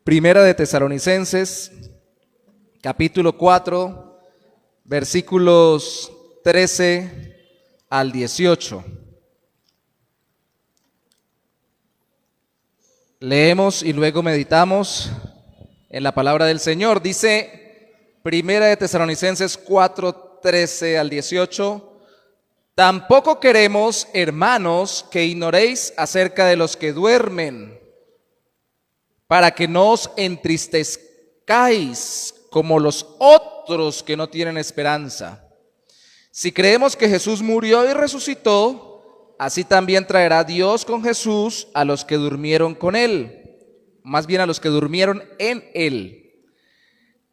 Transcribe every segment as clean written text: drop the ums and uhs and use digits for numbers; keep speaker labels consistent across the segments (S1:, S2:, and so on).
S1: Primera de Tesalonicenses, capítulo 4, versículos 13 al 18. Leemos y luego meditamos en la palabra del Señor. Dice Primera de Tesalonicenses 4, 13 al 18. Tampoco queremos, hermanos, que ignoréis acerca de los que duermen, para que no os entristezcáis como los otros que no tienen esperanza. Si creemos que Jesús murió y resucitó, así también traerá Dios con Jesús a los que durmieron con él, más bien a los que durmieron en él.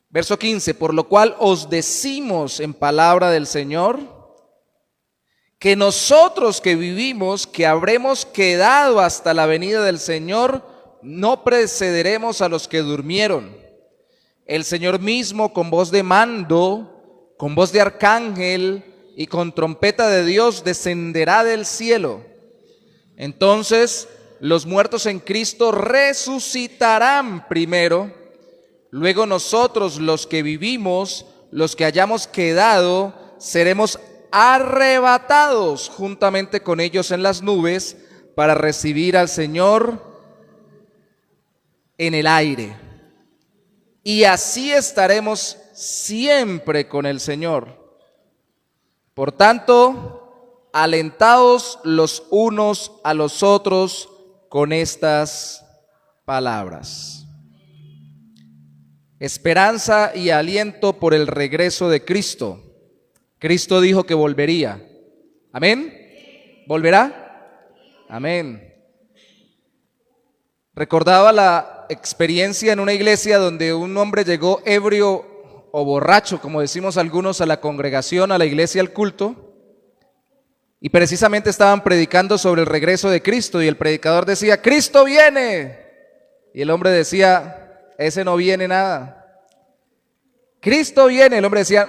S1: Verso 15, por lo cual os decimos en palabra del Señor, que nosotros que vivimos, que habremos quedado hasta la venida del Señor, no precederemos a los que durmieron. El Señor mismo, con voz de mando, con voz de arcángel y con trompeta de Dios, descenderá del cielo. Entonces los muertos en Cristo resucitarán primero. Luego nosotros, los que vivimos, los que hayamos quedado, seremos arrebatados juntamente con ellos en las nubes para recibir al Señor en el aire. Y así estaremos siempre con el Señor. Por tanto, alentaos los unos a los otros con estas palabras. Esperanza y aliento por el regreso de Cristo. Cristo dijo que volvería. ¿Amén? ¿Volverá? Amén. Recordaba la experiencia en una iglesia donde un hombre llegó ebrio o borracho, como decimos algunos, a la congregación, a la iglesia, al culto, y precisamente estaban predicando sobre el regreso de Cristo, y el predicador decía: ¡Cristo viene! Y el hombre decía: ese no viene nada. ¡Cristo viene! El hombre decía: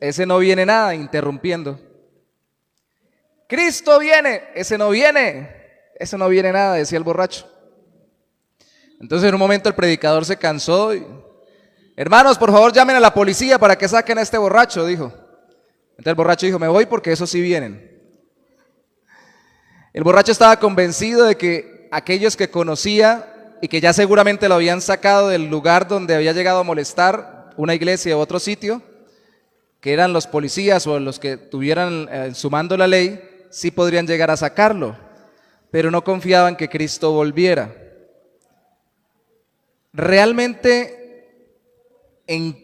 S1: ese no viene nada, interrumpiendo. ¡Cristo viene! Ese no viene nada, decía el borracho. Entonces en un momento el predicador se cansó y: hermanos, por favor llamen a la policía para que saquen a este borracho, dijo. Entonces el borracho dijo: me voy porque esos sí vienen. El borracho estaba convencido de que aquellos que conocía y que ya seguramente lo habían sacado del lugar donde había llegado a molestar, una iglesia u otro sitio, que eran los policías o los que tuvieran en su mando la ley, sí podrían llegar a sacarlo, pero no confiaban que Cristo volviera. ¿Realmente en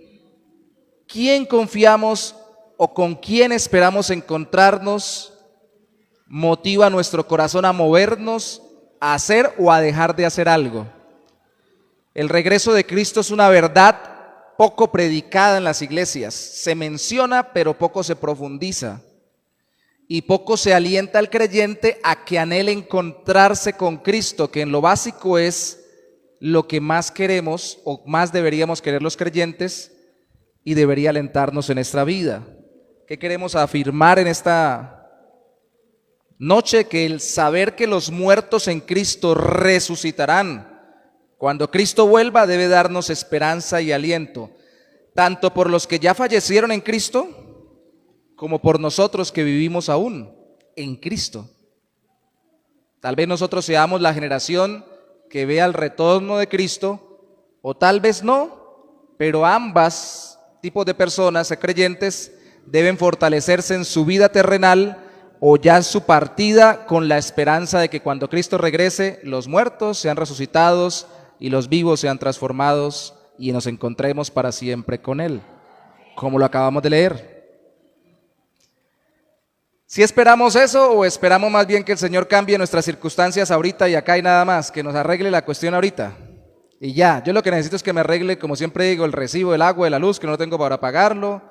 S1: quién confiamos o con quién esperamos encontrarnos motiva nuestro corazón a movernos, a hacer o a dejar de hacer algo? El regreso de Cristo es una verdad poco predicada en las iglesias. Se menciona, pero poco se profundiza. Y poco se alienta al creyente a que anhele encontrarse con Cristo, que en lo básico es lo que más queremos o más deberíamos querer los creyentes y debería alentarnos en esta vida. ¿Qué queremos afirmar en esta noche? Que el saber que los muertos en Cristo resucitarán cuando Cristo vuelva debe darnos esperanza y aliento, tanto por los que ya fallecieron en Cristo como por nosotros que vivimos aún en Cristo. Tal vez nosotros seamos la generación que vea el retorno de Cristo, o tal vez no, pero ambas tipos de personas creyentes deben fortalecerse en su vida terrenal o ya en su partida con la esperanza de que cuando Cristo regrese, los muertos sean resucitados y los vivos sean transformados y nos encontremos para siempre con Él, como lo acabamos de leer. ¿Si esperamos eso o esperamos más bien que el Señor cambie nuestras circunstancias ahorita y acá y nada más, que nos arregle la cuestión ahorita? Y ya, yo lo que necesito es que me arregle, como siempre digo, el recibo del agua, de la luz, que no tengo para pagarlo,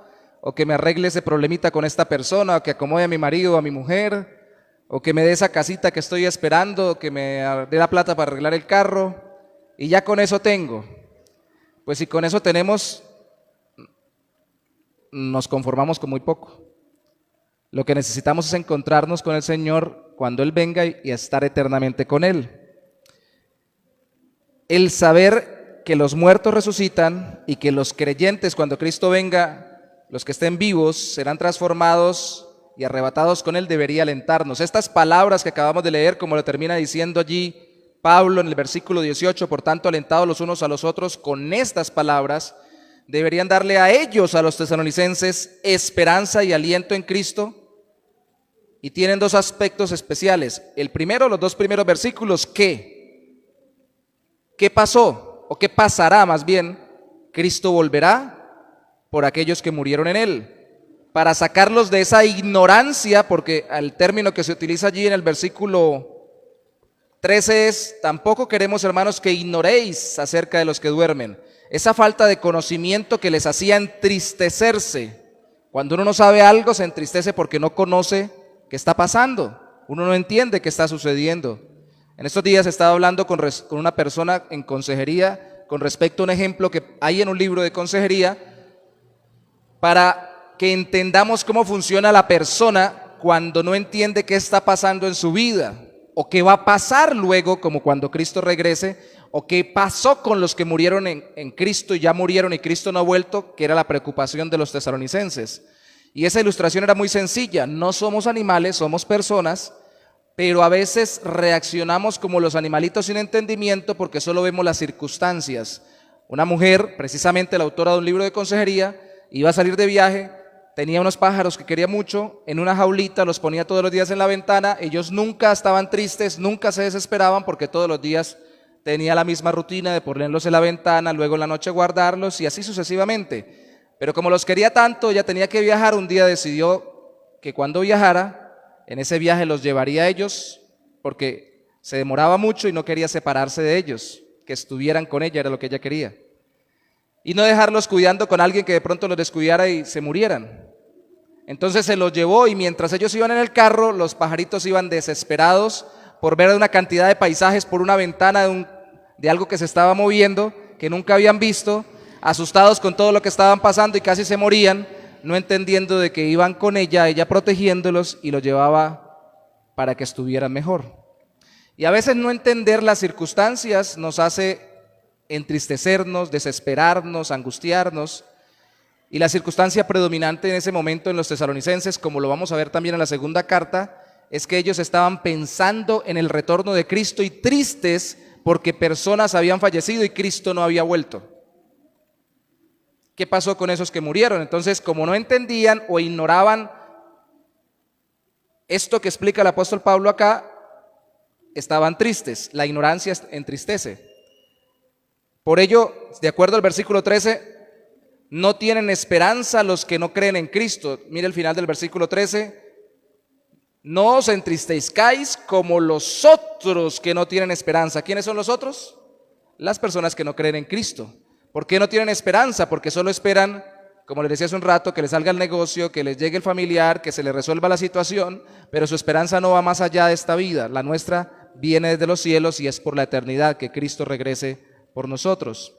S1: o que me arregle ese problemita con esta persona, o que acomode a mi marido o a mi mujer, o que me dé esa casita que estoy esperando, o que me dé la plata para arreglar el carro, y ya con eso tengo. Pues si con eso tenemos, nos conformamos con muy poco. Lo que necesitamos es encontrarnos con el Señor cuando Él venga y estar eternamente con Él. El saber que los muertos resucitan y que los creyentes, cuando Cristo venga, los que estén vivos, serán transformados y arrebatados con él, debería alentarnos. Estas palabras que acabamos de leer, como lo termina diciendo allí Pablo en el versículo 18, por tanto, alentados los unos a los otros con estas palabras, deberían darle a ellos, a los tesalonicenses, esperanza y aliento en Cristo. Y tienen dos aspectos especiales. El primero, los dos primeros versículos, ¿qué pasó? O ¿qué pasará más bien? Cristo volverá por aquellos que murieron en él, para sacarlos de esa ignorancia, porque el término que se utiliza allí en el versículo 13 es, tampoco queremos, hermanos, que ignoréis acerca de los que duermen. Esa falta de conocimiento que les hacía entristecerse. Cuando uno no sabe algo, se entristece porque no conoce qué está pasando. Uno no entiende qué está sucediendo. En estos días estaba hablando con una persona en consejería con respecto a un ejemplo que hay en un libro de consejería para que entendamos cómo funciona la persona cuando no entiende qué está pasando en su vida o qué va a pasar luego, como cuando Cristo regrese, o qué pasó con los que murieron en Cristo y ya murieron y Cristo no ha vuelto, que era la preocupación de los tesalonicenses. Y esa ilustración era muy sencilla. No somos animales, somos personas, pero a veces reaccionamos como los animalitos sin entendimiento porque solo vemos las circunstancias. Una mujer, precisamente la autora de un libro de consejería, iba a salir de viaje, tenía unos pájaros que quería mucho, en una jaulita, los ponía todos los días en la ventana. Ellos nunca estaban tristes, nunca se desesperaban porque todos los días tenía la misma rutina de ponerlos en la ventana, luego en la noche guardarlos y así sucesivamente. Pero como los quería tanto, ella tenía que viajar. Un día decidió que cuando viajara, en ese viaje los llevaría a ellos, porque se demoraba mucho y no quería separarse de ellos, que estuvieran con ella, era lo que ella quería. Y no dejarlos cuidando con alguien que de pronto los descuidara y se murieran. Entonces se los llevó y mientras ellos iban en el carro, los pajaritos iban desesperados por ver una cantidad de paisajes por una ventana de algo que se estaba moviendo, que nunca habían visto, asustados con todo lo que estaban pasando y casi se morían, no entendiendo de que iban con ella protegiéndolos y los llevaba para que estuvieran mejor. Y a veces no entender las circunstancias nos hace entristecernos, desesperarnos, angustiarnos. Y la circunstancia predominante en ese momento en los tesalonicenses, como lo vamos a ver también en la segunda carta, es que ellos estaban pensando en el retorno de Cristo y tristes porque personas habían fallecido y Cristo no había vuelto. ¿Qué pasó con esos que murieron? Entonces, como no entendían o ignoraban esto que explica el apóstol Pablo acá, estaban tristes. La ignorancia entristece. Por ello, de acuerdo al versículo 13, no tienen esperanza los que no creen en Cristo. Mire el final del versículo 13. No os entristezcáis como los otros que no tienen esperanza. ¿Quiénes son los otros? Las personas que no creen en Cristo. ¿Por qué no tienen esperanza? Porque solo esperan, como les decía hace un rato, que les salga el negocio, que les llegue el familiar, que se les resuelva la situación, pero su esperanza no va más allá de esta vida. La nuestra viene desde los cielos y es por la eternidad que Cristo regrese por nosotros.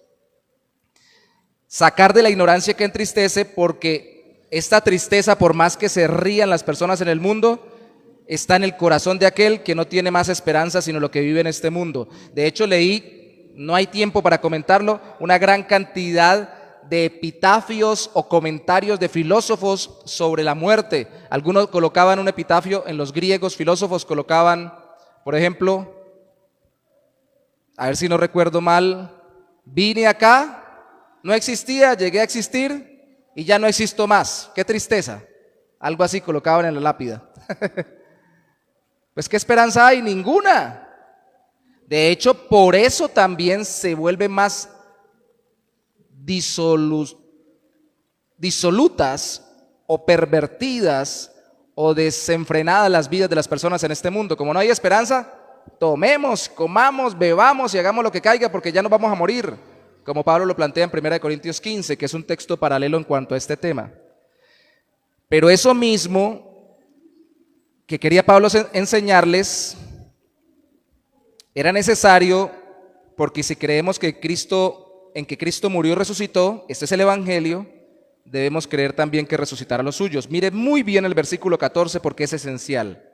S1: Sacar de la ignorancia que entristece, porque esta tristeza, por más que se rían las personas en el mundo, está en el corazón de aquel que no tiene más esperanza sino lo que vive en este mundo. De hecho, leí, no hay tiempo para comentarlo, una gran cantidad de epitafios o comentarios de filósofos sobre la muerte. Algunos colocaban un epitafio, en los griegos filósofos colocaban, por ejemplo, a ver si no recuerdo mal, vine acá, no existía, llegué a existir y ya no existo más. Qué tristeza. Algo así colocaban en la lápida. Pues ¿qué esperanza hay? Ninguna. De hecho, por eso también se vuelve más disolutas o pervertidas o desenfrenadas las vidas de las personas en este mundo. Como no hay esperanza, tomemos, comamos, bebamos y hagamos lo que caiga porque ya nos vamos a morir, como Pablo lo plantea en 1 Corintios 15, que es un texto paralelo en cuanto a este tema. Pero eso mismo que quería Pablo enseñarles era necesario, porque si creemos que en que Cristo murió y resucitó, este es el Evangelio, debemos creer también que resucitará a los suyos. Mire muy bien el versículo 14 porque es esencial.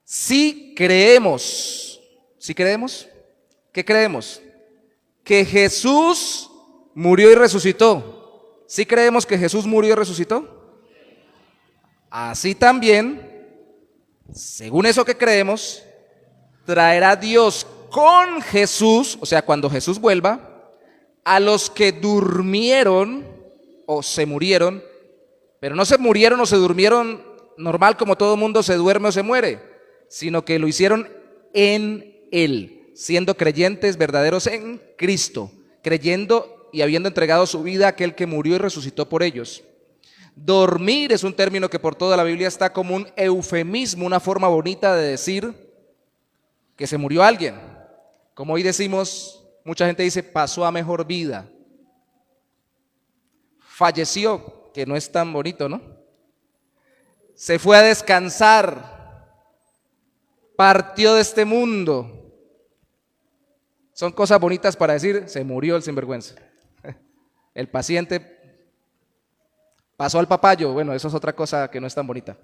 S1: Si creemos, ¿qué creemos? que Jesús murió y resucitó. ¿Sí creemos que Jesús murió y resucitó? Así también, según eso que creemos, traerá Dios con Jesús, o sea, cuando Jesús vuelva, a los que durmieron o se murieron, pero no se murieron o se durmieron normal como todo mundo se duerme o se muere, sino que lo hicieron en Él, siendo creyentes verdaderos en Cristo, creyendo y habiendo entregado su vida a aquel que murió y resucitó por ellos. Dormir es un término que por toda la Biblia está como un eufemismo, una forma bonita de decir que se murió alguien. Como hoy decimos, mucha gente dice, pasó a mejor vida. Falleció, que no es tan bonito, ¿no? Se fue a descansar, partió de este mundo. Son cosas bonitas para decir, se murió el sinvergüenza. El paciente pasó al papayo, bueno, eso es otra cosa que no es tan bonita.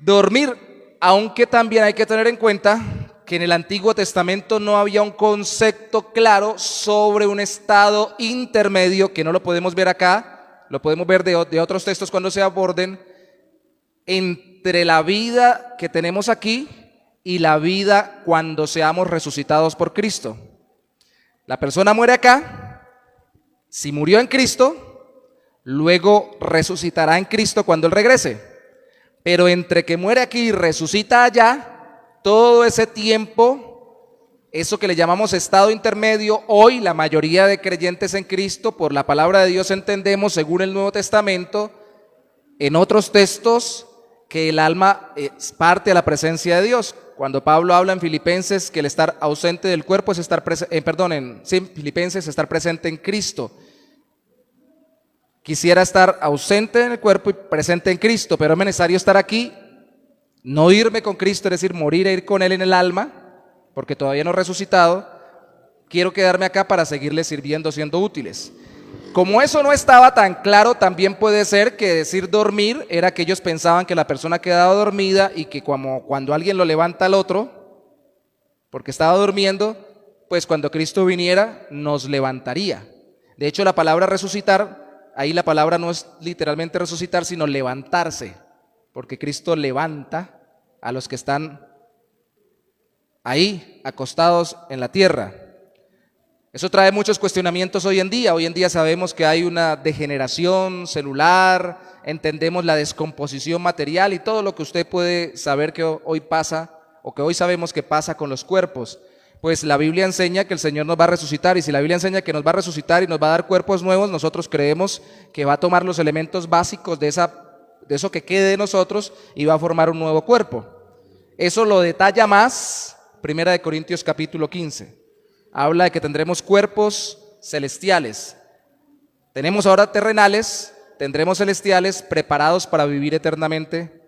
S1: Dormir, aunque también hay que tener en cuenta que en el Antiguo Testamento no había un concepto claro sobre un estado intermedio, que no lo podemos ver acá, lo podemos ver de otros textos cuando se aborden, entre la vida que tenemos aquí y la vida cuando seamos resucitados por Cristo. La persona muere acá, si murió en Cristo, luego resucitará en Cristo cuando Él regrese. Pero entre que muere aquí y resucita allá, todo ese tiempo, eso que le llamamos estado intermedio, hoy la mayoría de creyentes en Cristo, por la palabra de Dios entendemos, según el Nuevo Testamento, en otros textos, que el alma es parte de la presencia de Dios. Cuando Pablo habla en Filipenses que el estar ausente del cuerpo es estar Filipenses estar presente en Cristo. Quisiera estar ausente en el cuerpo y presente en Cristo, pero es necesario estar aquí, no irme con Cristo, es decir, morir e ir con Él en el alma, porque todavía no he resucitado. Quiero quedarme acá para seguirle sirviendo, siendo útiles. Como eso no estaba tan claro, también puede ser que decir dormir era que ellos pensaban que la persona quedaba dormida y que como cuando alguien lo levanta al otro, porque estaba durmiendo, pues cuando Cristo viniera nos levantaría. De hecho, la palabra resucitar, ahí la palabra no es literalmente resucitar, sino levantarse, porque Cristo levanta a los que están ahí acostados en la tierra. Eso trae muchos cuestionamientos hoy en día. Hoy en día sabemos que hay una degeneración celular, entendemos la descomposición material y todo lo que usted puede saber que hoy pasa o que hoy sabemos que pasa con los cuerpos. Pues la Biblia enseña que el Señor nos va a resucitar, y si la Biblia enseña que nos va a resucitar y nos va a dar cuerpos nuevos, nosotros creemos que va a tomar los elementos básicos de eso que quede de nosotros y va a formar un nuevo cuerpo. Eso lo detalla más 1 Corintios capítulo 15. Habla de que tendremos cuerpos celestiales. Tenemos ahora terrenales, tendremos celestiales preparados para vivir eternamente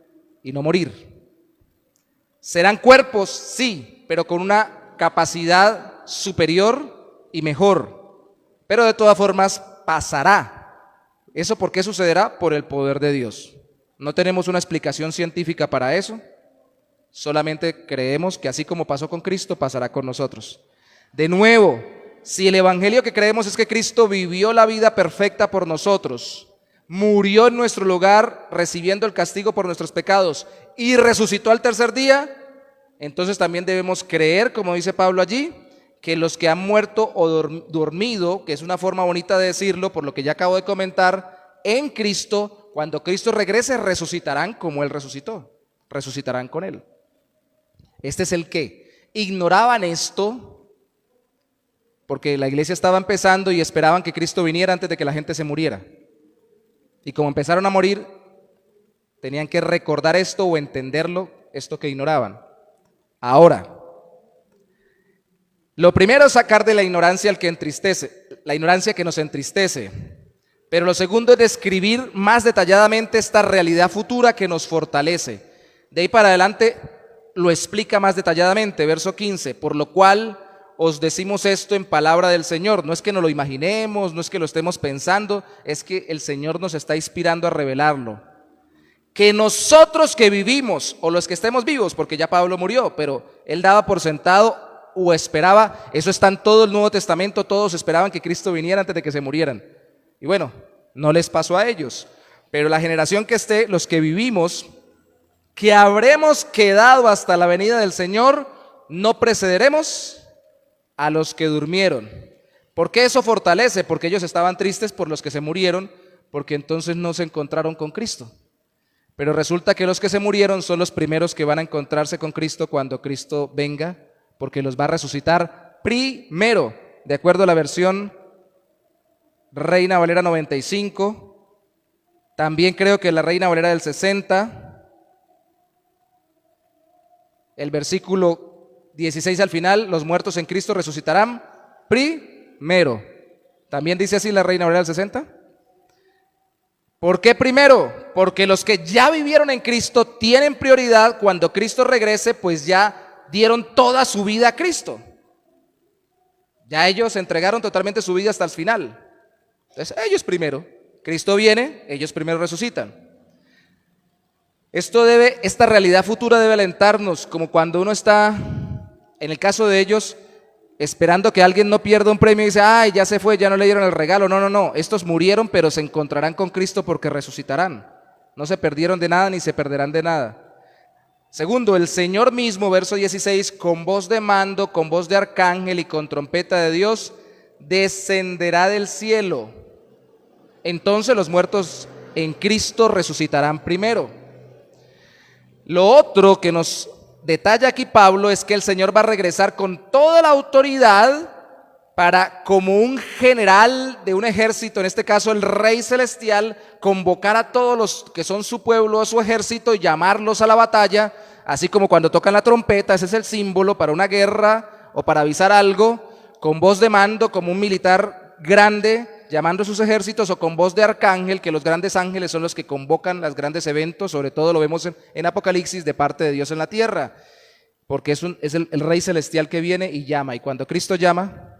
S1: y no morir. Serán cuerpos, sí, pero con una capacidad superior y mejor. Pero de todas formas pasará. ¿Eso por qué sucederá? Por el poder de Dios. No tenemos una explicación científica para eso. Solamente creemos que así como pasó con Cristo, pasará con nosotros. De nuevo, si el evangelio que creemos es que Cristo vivió la vida perfecta por nosotros, murió en nuestro lugar recibiendo el castigo por nuestros pecados y resucitó al tercer día, entonces también debemos creer, como dice Pablo allí, que los que han muerto o dormido, que es una forma bonita de decirlo por lo que ya acabo de comentar, en Cristo, cuando Cristo regrese, resucitarán como Él resucitó, resucitarán con Él. Este es el que ignoraban esto, porque la iglesia estaba empezando y esperaban que Cristo viniera antes de que la gente se muriera. Y como empezaron a morir, tenían que recordar esto o entenderlo, esto que ignoraban. Ahora, lo primero es sacar de la ignorancia al que entristece, la ignorancia que nos entristece. Pero lo segundo es describir más detalladamente esta realidad futura que nos fortalece. De ahí para adelante lo explica más detalladamente, verso 15, por lo cual os decimos esto en palabra del Señor. No es que nos lo imaginemos, no es que lo estemos pensando, es que el Señor nos está inspirando a revelarlo. Que nosotros que vivimos, o los que estemos vivos, porque ya Pablo murió, pero él daba por sentado o esperaba, eso está en todo el Nuevo Testamento, todos esperaban que Cristo viniera antes de que se murieran. Y bueno, no les pasó a ellos, pero la generación que esté, los que vivimos, que habremos quedado hasta la venida del Señor, no precederemos a los que durmieron. ¿Por qué eso fortalece? Porque ellos estaban tristes por los que se murieron, porque entonces no se encontraron con Cristo. Pero resulta que los que se murieron son los primeros que van a encontrarse con Cristo cuando Cristo venga, porque los va a resucitar primero, de acuerdo a la versión Reina Valera 95, también creo que la Reina Valera del 60, el versículo 16 al final, los muertos en Cristo resucitarán primero. ¿También dice así la Reina Valera del 60? ¿Por qué primero? Porque los que ya vivieron en Cristo tienen prioridad. Cuando Cristo regrese, pues ya dieron toda su vida a Cristo. Ya ellos entregaron totalmente su vida hasta el final. Entonces ellos primero. Cristo viene, ellos primero resucitan. Esta realidad futura debe alentarnos, como cuando uno está, en el caso de ellos, esperando que alguien no pierda un premio y dice, ay, ya se fue, ya no le dieron el regalo. No, estos murieron, pero se encontrarán con Cristo porque resucitarán. No se perdieron de nada ni se perderán de nada. Segundo, el Señor mismo, verso 16, con voz de mando, con voz de arcángel y con trompeta de Dios, descenderá del cielo. Entonces los muertos en Cristo resucitarán primero. Lo otro que nos detalla aquí Pablo es que el Señor va a regresar con toda la autoridad para, como un general de un ejército, en este caso el Rey Celestial, convocar a todos los que son su pueblo, a su ejército, y llamarlos a la batalla, así como cuando tocan la trompeta, ese es el símbolo para una guerra o para avisar algo, con voz de mando, como un militar grande, llamando a sus ejércitos, o con voz de arcángel, que los grandes ángeles son los que convocan los grandes eventos, sobre todo lo vemos en Apocalipsis, de parte de Dios en la tierra, porque es el Rey Celestial que viene y llama. Y cuando Cristo llama,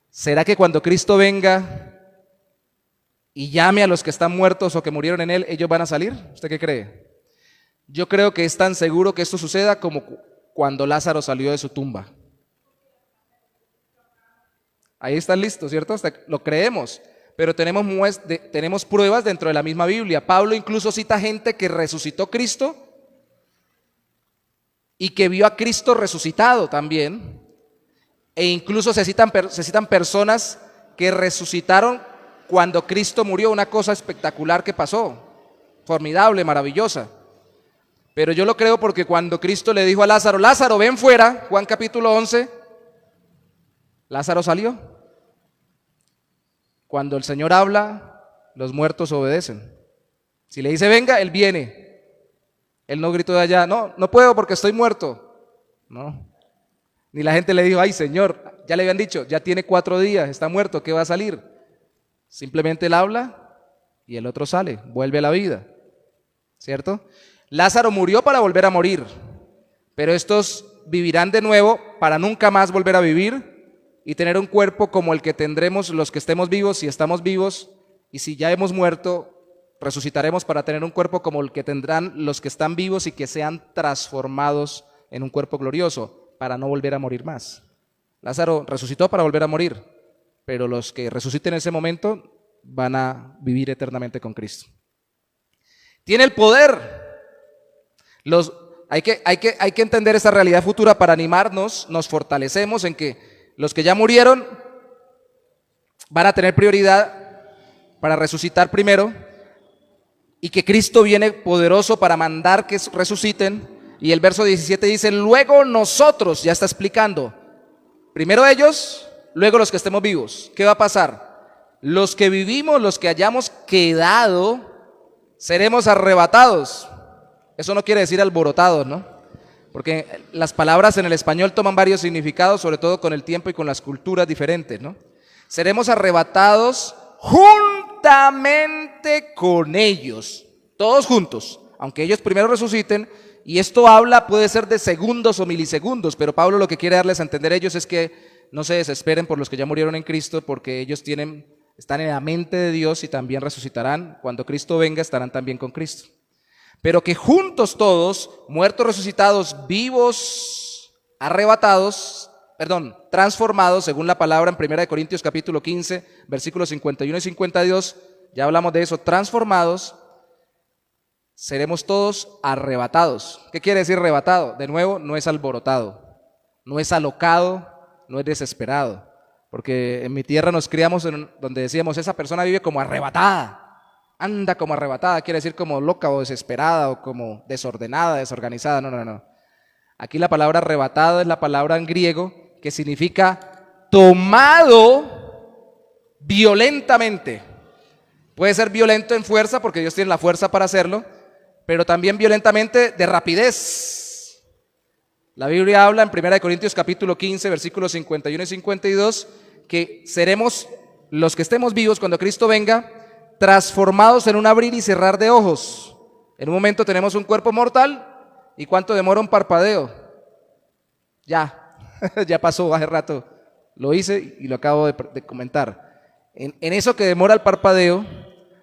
S1: ¿será que cuando Cristo venga y llame a los que están muertos o que murieron en Él, ellos van a salir? ¿Usted qué cree? Yo creo que es tan seguro que esto suceda como cuando Lázaro salió de su tumba. Ahí están listos, ¿cierto? Lo creemos, pero tenemos pruebas dentro de la misma Biblia. Pablo incluso cita gente que resucitó Cristo y que vio a Cristo resucitado también, e incluso se citan personas que resucitaron cuando Cristo murió, una cosa espectacular que pasó, formidable, maravillosa. Pero yo lo creo porque cuando Cristo le dijo a Lázaro, Lázaro, ven fuera, Juan capítulo 11, Lázaro salió. Cuando el Señor habla, los muertos obedecen. Si le dice venga, Él viene. Él no gritó de allá, no puedo porque estoy muerto. No. Ni la gente le dijo, ay Señor, ya le habían dicho, ya tiene 4 días, está muerto, ¿qué va a salir? Simplemente Él habla y el otro sale, vuelve a la vida. ¿Cierto? Lázaro murió para volver a morir, pero estos vivirán de nuevo para nunca más volver a vivir y tener un cuerpo como el que tendremos los que estemos vivos, si estamos vivos, y si ya hemos muerto, resucitaremos para tener un cuerpo como el que tendrán los que están vivos y que sean transformados en un cuerpo glorioso, para no volver a morir más. Lázaro resucitó para volver a morir, pero los que resuciten en ese momento van a vivir eternamente con Cristo. Tiene el poder. Hay que entender esta realidad futura para animarnos, nos fortalecemos en que los que ya murieron van a tener prioridad para resucitar primero, y que Cristo viene poderoso para mandar que resuciten. Y el verso 17 dice, luego nosotros, ya está explicando, primero ellos, luego los que estemos vivos. ¿Qué va a pasar? Los que vivimos, los que hayamos quedado, seremos arrebatados. Eso no quiere decir alborotados, ¿no? Porque las palabras en el español toman varios significados, sobre todo con el tiempo y con las culturas diferentes, ¿no? Seremos arrebatados juntamente con ellos, todos juntos, aunque ellos primero resuciten, y esto puede ser de segundos o milisegundos, pero Pablo lo que quiere darles a entender a ellos es que no se desesperen por los que ya murieron en Cristo, porque ellos están en la mente de Dios y también resucitarán. Cuando Cristo venga estarán también con Cristo. Pero que juntos todos, muertos, resucitados, vivos transformados, según la palabra en 1 Corintios capítulo 15, versículos 51 y 52, ya hablamos de eso, transformados, seremos todos arrebatados. ¿Qué quiere decir arrebatado? De nuevo, no es alborotado, no es alocado, no es desesperado. Porque en mi tierra nos criamos donde decíamos, esa persona vive como arrebatada, anda como arrebatada, quiere decir como loca o desesperada o como desordenada, desorganizada. No. Aquí la palabra arrebatado es la palabra en griego que significa tomado violentamente. Puede ser violento en fuerza porque Dios tiene la fuerza para hacerlo, pero también violentamente de rapidez. La Biblia habla en 1 Corintios capítulo 15, versículos 51 y 52, que seremos, los que estemos vivos cuando Cristo venga, transformados en un abrir y cerrar de ojos. En un momento tenemos un cuerpo mortal, ¿y cuánto demora un parpadeo? Ya pasó hace rato, lo hice y lo acabo de comentar. En eso que demora el parpadeo,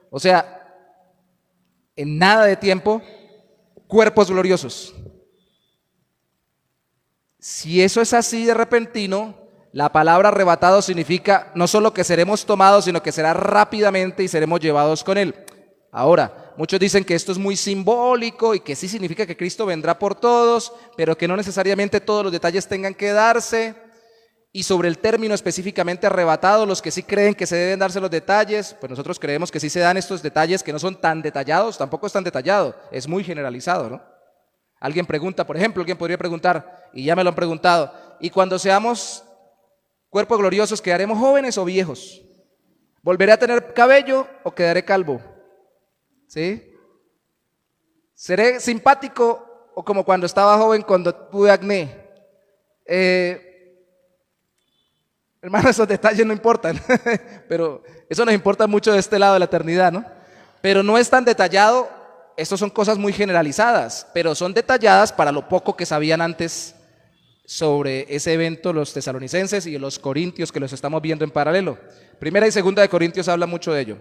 S1: o sea, en nada de tiempo, cuerpos gloriosos. Si eso es así de repentino, la palabra arrebatado significa no solo que seremos tomados, sino que será rápidamente y seremos llevados con Él. Ahora, muchos dicen que esto es muy simbólico y que sí significa que Cristo vendrá por todos, pero que no necesariamente todos los detalles tengan que darse. Y sobre el término específicamente arrebatado, los que sí creen que se deben darse los detalles, pues nosotros creemos que sí se dan estos detalles que no son tan detallados, tampoco es tan detallado, es muy generalizado, ¿no? Alguien pregunta, por ejemplo, alguien podría preguntar, y ya me lo han preguntado, ¿y cuando seamos cuerpos gloriosos quedaremos jóvenes o viejos? ¿Volveré a tener cabello o quedaré calvo? ¿Sí? ¿Seré simpático o como cuando estaba joven cuando tuve acné? Hermano, esos detalles no importan, pero eso nos importa mucho de este lado de la eternidad, ¿no? Pero no es tan detallado, estas son cosas muy generalizadas, pero son detalladas para lo poco que sabían antes sobre ese evento los tesalonicenses y los corintios que los estamos viendo en paralelo. Primera y segunda de Corintios habla mucho de ello.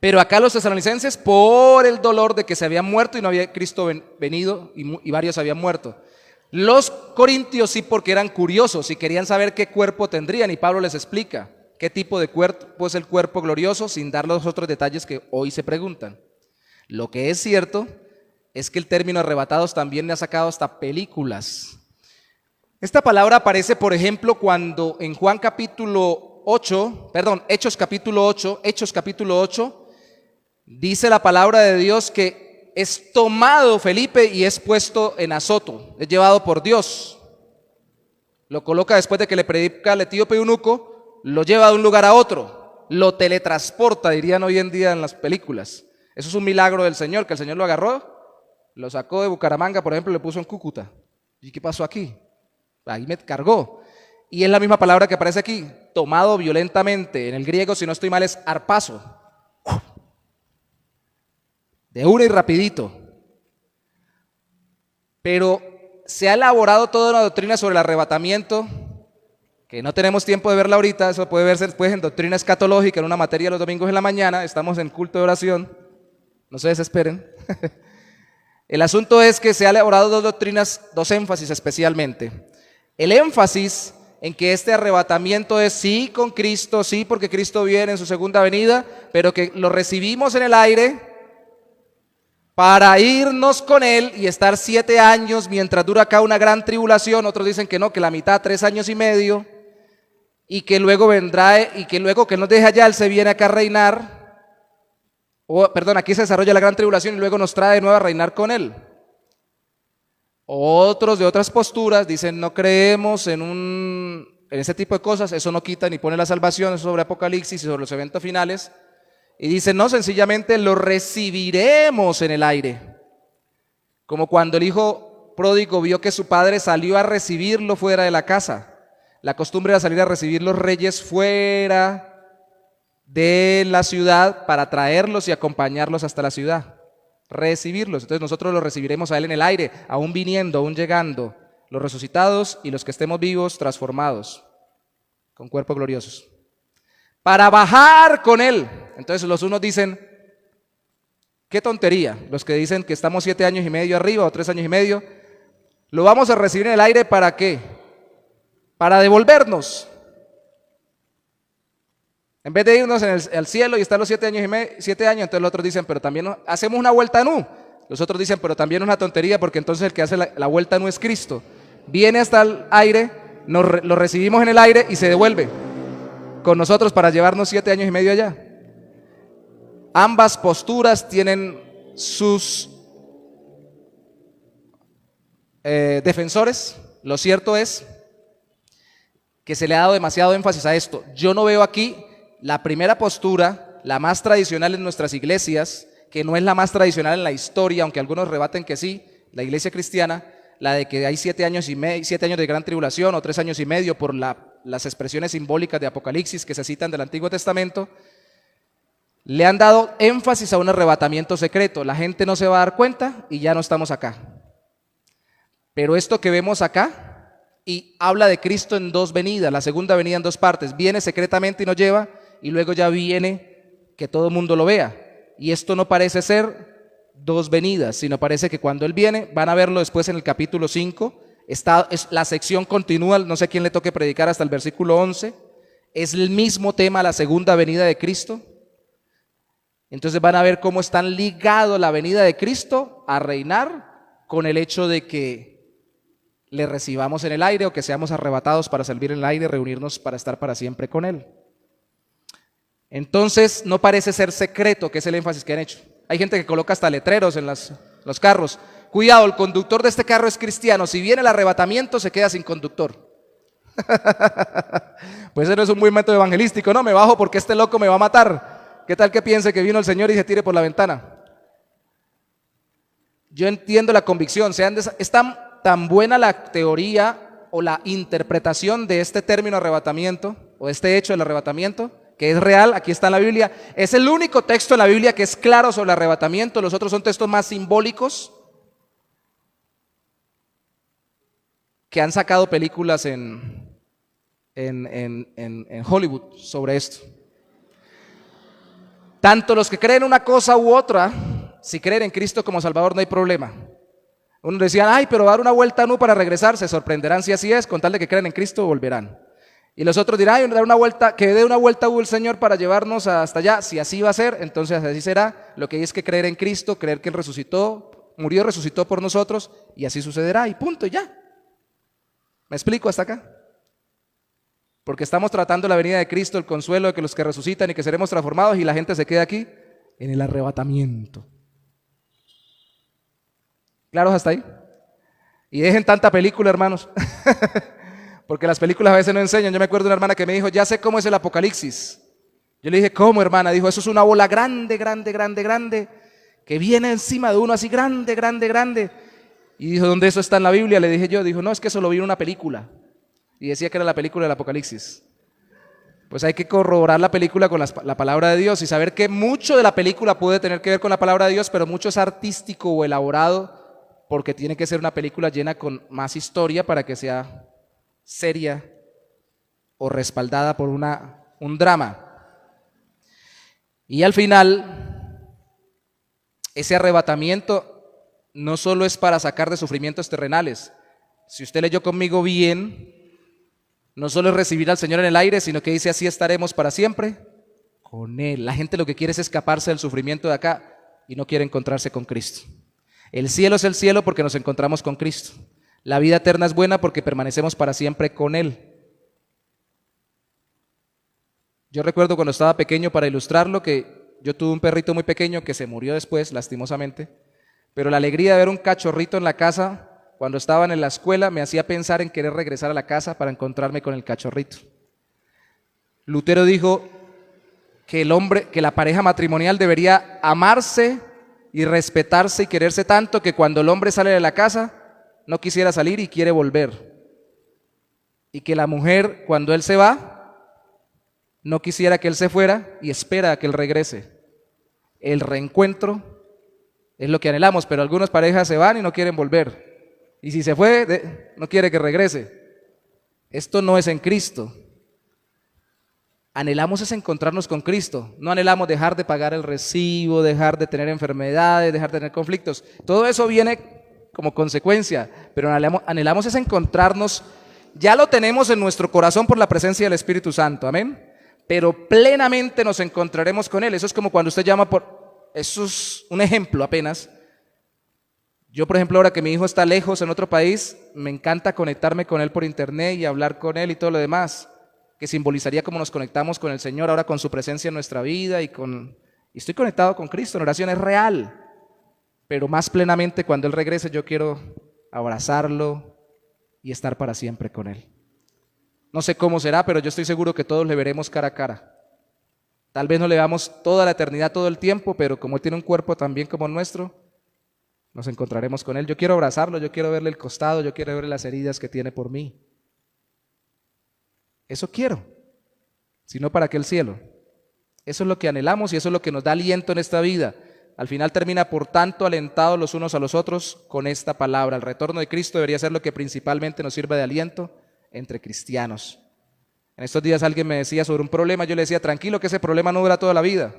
S1: Pero acá los tesalonicenses, por el dolor de que se habían muerto y no había Cristo venido y varios habían muerto. Los corintios sí, porque eran curiosos y querían saber qué cuerpo tendrían, y Pablo les explica qué tipo de cuerpo es el cuerpo glorioso sin dar los otros detalles que hoy se preguntan. Lo que es cierto es que el término arrebatados también le ha sacado hasta películas. Esta palabra aparece, por ejemplo, cuando en Hechos capítulo 8, dice la palabra de Dios que es tomado Felipe y es puesto en Azoto, es llevado por Dios. Lo coloca después de que le predica al etíope eunuco, lo lleva de un lugar a otro, lo teletransporta, dirían hoy en día en las películas. Eso es un milagro del Señor, que el Señor lo agarró, lo sacó de Bucaramanga, por ejemplo, y lo puso en Cúcuta. ¿Y qué pasó aquí? Ahí me cargó. Y es la misma palabra que aparece aquí, tomado violentamente. En el griego, si no estoy mal, es arpazo. De una y rapidito. Pero se ha elaborado toda una doctrina sobre el arrebatamiento, que no tenemos tiempo de verla ahorita. Eso puede verse después en doctrina escatológica, en una materia los domingos en la mañana. Estamos en culto de oración, no se desesperen. El asunto es que se ha elaborado dos doctrinas, dos énfasis especialmente. El énfasis en que este arrebatamiento es sí con Cristo, sí porque Cristo viene en su segunda venida, pero que lo recibimos en el aire para irnos con Él y estar 7 años mientras dura acá una gran tribulación. Otros dicen que no, que la mitad, 3 años y medio, y que luego vendrá, y que luego que nos deja allá, Él se viene acá a reinar. Aquí se desarrolla la gran tribulación y luego nos trae de nuevo a reinar con Él. Otros de otras posturas dicen no creemos en ese tipo de cosas, eso no quita ni pone la salvación, eso sobre Apocalipsis y sobre los eventos finales. Y dicen no, sencillamente lo recibiremos en el aire. Como cuando el hijo pródigo vio que su padre salió a recibirlo fuera de la casa. La costumbre era salir a recibir los reyes fuera de la ciudad para traerlos y acompañarlos hasta la ciudad. Recibirlos, entonces nosotros los recibiremos a Él en el aire, aún viniendo, aún llegando, los resucitados y los que estemos vivos, transformados, con cuerpos gloriosos, para bajar con Él. Entonces los unos dicen, qué tontería, los que dicen que estamos 7 años y medio arriba o 3 años y medio, Lo vamos a recibir en el aire, ¿para qué? Para devolvernos. En vez de irnos al cielo y estar los 7 años, entonces los otros dicen, pero también hacemos una vuelta nu. Los otros dicen, pero también es una tontería, porque entonces el que hace la vuelta nu es Cristo. Viene hasta el aire, lo recibimos en el aire y se devuelve con nosotros para llevarnos 7 años y medio allá. Ambas posturas tienen sus defensores. Lo cierto es que se le ha dado demasiado énfasis a esto. Yo no veo aquí la primera postura, la más tradicional en nuestras iglesias, que no es la más tradicional en la historia, aunque algunos rebaten que sí, la iglesia cristiana, la de que hay 7 años y medio, 7 años de gran tribulación o 3 años y medio por las expresiones simbólicas de Apocalipsis que se citan del Antiguo Testamento. Le han dado énfasis a un arrebatamiento secreto. La gente no se va a dar cuenta y ya no estamos acá. Pero esto que vemos acá, y habla de Cristo en 2 venidas, la segunda venida en 2 partes. Viene secretamente y nos lleva, y luego ya viene que todo el mundo lo vea. Y esto no parece ser 2 venidas, sino parece que cuando Él viene, van a verlo después en el capítulo 5, la sección continúa, no sé a quién le toque predicar hasta el versículo 11, es el mismo tema, la segunda venida de Cristo. Entonces van a ver cómo están ligados la venida de Cristo a reinar con el hecho de que le recibamos en el aire o que seamos arrebatados para servir en el aire, reunirnos para estar para siempre con Él. Entonces no parece ser secreto, que es el énfasis que han hecho. Hay gente que coloca hasta letreros en los carros. Cuidado, el conductor de este carro es cristiano. Si viene el arrebatamiento, se queda sin conductor. Pues ese no es un buen método evangelístico, no, me bajo porque este loco me va a matar. ¿Qué tal que piense que vino el Señor y se tire por la ventana? Yo entiendo la convicción, es tan buena la teoría o la interpretación de este término arrebatamiento o de este hecho del arrebatamiento, que es real, aquí está en la Biblia. Es el único texto en la Biblia que es claro sobre el arrebatamiento. Los otros son textos más simbólicos que han sacado películas en Hollywood sobre esto. Tanto los que creen una cosa u otra, si creen en Cristo como Salvador no hay problema. Unos decían, ay, pero dar una vuelta nu para regresar, se sorprenderán si así es, con tal de que crean en Cristo volverán. Y los otros dirán, ay, dar una vuelta, que dé una vuelta el Señor para llevarnos hasta allá. Si así va a ser, entonces así será. Lo que hay es que creer en Cristo, creer que Él resucitó, murió, resucitó por nosotros, y así sucederá, y punto, y ya. ¿Me explico hasta acá? Porque estamos tratando la venida de Cristo, el consuelo de que los que resucitan y que seremos transformados, y la gente se queda aquí en el arrebatamiento. ¿Claros hasta ahí? Y dejen tanta película, hermanos. Porque las películas a veces no enseñan. Yo me acuerdo de una hermana que me dijo, ya sé cómo es el Apocalipsis. Yo le dije, ¿cómo, hermana? Dijo, eso es una bola grande, grande, grande, grande, que viene encima de uno así grande, grande, grande. Y dijo, ¿dónde eso está en la Biblia? Le dije yo, dijo, no, es que eso lo vi en una película. Y decía que era la película del Apocalipsis. Pues hay que corroborar la película con la palabra de Dios y saber que mucho de la película puede tener que ver con la palabra de Dios, pero mucho es artístico o elaborado, porque tiene que ser una película llena con más historia para que sea seria o respaldada por un drama. Y al final, ese arrebatamiento no solo es para sacar de sufrimientos terrenales. Si usted leyó conmigo bien, no solo es recibir al Señor en el aire, sino que dice, así estaremos para siempre con Él. La gente lo que quiere es escaparse del sufrimiento de acá y no quiere encontrarse con Cristo. El cielo es el cielo porque nos encontramos con Cristo. La vida eterna es buena porque permanecemos para siempre con Él. Yo recuerdo cuando estaba pequeño, para ilustrarlo, que yo tuve un perrito muy pequeño que se murió después, lastimosamente, pero la alegría de ver un cachorrito en la casa cuando estaban en la escuela me hacía pensar en querer regresar a la casa para encontrarme con el cachorrito. Lutero dijo que la pareja matrimonial debería amarse y respetarse y quererse tanto que cuando el hombre sale de la casa no quisiera salir y quiere volver. Y que la mujer, cuando él se va, no quisiera que él se fuera y espera a que él regrese. El reencuentro es lo que anhelamos, pero algunas parejas se van y no quieren volver. Y si se fue, no quiere que regrese. Esto no es en Cristo. Anhelamos es encontrarnos con Cristo. No anhelamos dejar de pagar el recibo, dejar de tener enfermedades, dejar de tener conflictos. Todo eso viene como consecuencia, pero anhelamos es encontrarnos. Ya lo tenemos en nuestro corazón por la presencia del Espíritu Santo, amén. Pero plenamente nos encontraremos con Él. Eso es como cuando usted llama eso es un ejemplo apenas. Yo, por ejemplo, ahora que mi hijo está lejos en otro país, me encanta conectarme con él por internet y hablar con él y todo lo demás, que simbolizaría cómo nos conectamos con el Señor ahora con su presencia en nuestra vida y estoy conectado con Cristo en oración, es real. Pero más plenamente cuando Él regrese yo quiero abrazarlo y estar para siempre con Él. No sé cómo será, pero yo estoy seguro que todos le veremos cara a cara. Tal vez no le veamos toda la eternidad, todo el tiempo, pero como Él tiene un cuerpo también como el nuestro, nos encontraremos con Él. Yo quiero abrazarlo, yo quiero verle el costado, yo quiero verle las heridas que tiene por mí. Eso quiero, sino para qué el cielo. Eso es lo que anhelamos y eso es lo que nos da aliento en esta vida. Al final termina, por tanto, alentados los unos a los otros con esta palabra. El retorno de Cristo debería ser lo que principalmente nos sirva de aliento entre cristianos. En estos días alguien me decía sobre un problema, yo le decía, tranquilo que ese problema no dura toda la vida.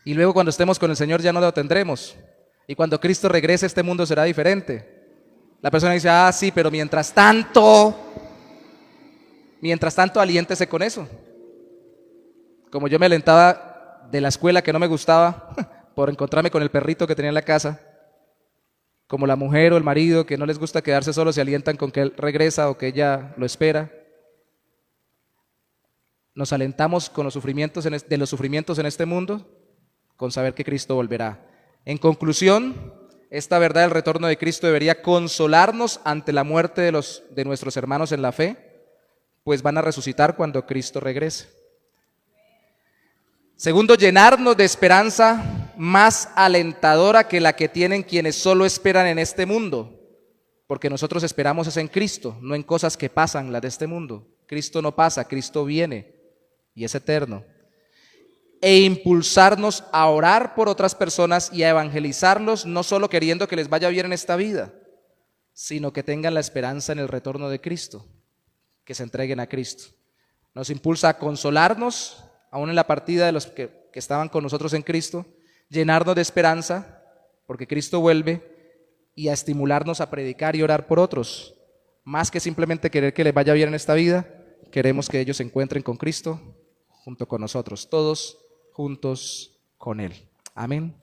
S1: Y luego cuando estemos con el Señor ya no lo tendremos. Y cuando Cristo regrese este mundo será diferente. La persona dice, sí, pero mientras tanto aliéntese con eso. Como yo me alentaba de la escuela que no me gustaba por encontrarme con el perrito que tenía en la casa, como la mujer o el marido que no les gusta quedarse solos, se alientan con que él regresa o que ella lo espera. Nos alentamos con los sufrimientos de los sufrimientos en este mundo, con saber que Cristo volverá. En conclusión, esta verdad del retorno de Cristo debería consolarnos ante la muerte de nuestros hermanos en la fe, pues van a resucitar cuando Cristo regrese. Segundo, llenarnos de esperanza más alentadora que la que tienen quienes solo esperan en este mundo, porque nosotros esperamos es en Cristo, no en cosas que pasan, las de este mundo. Cristo no pasa, Cristo viene y es eterno. E impulsarnos a orar por otras personas y a evangelizarlos, no solo queriendo que les vaya bien en esta vida, sino que tengan la esperanza en el retorno de Cristo, que se entreguen a Cristo. Nos impulsa a consolarnos, aún en la partida de los que estaban con nosotros en Cristo, llenarnos de esperanza, porque Cristo vuelve, y a estimularnos a predicar y orar por otros. Más que simplemente querer que les vaya bien en esta vida, queremos que ellos se encuentren con Cristo junto con nosotros, todos juntos con Él. Amén.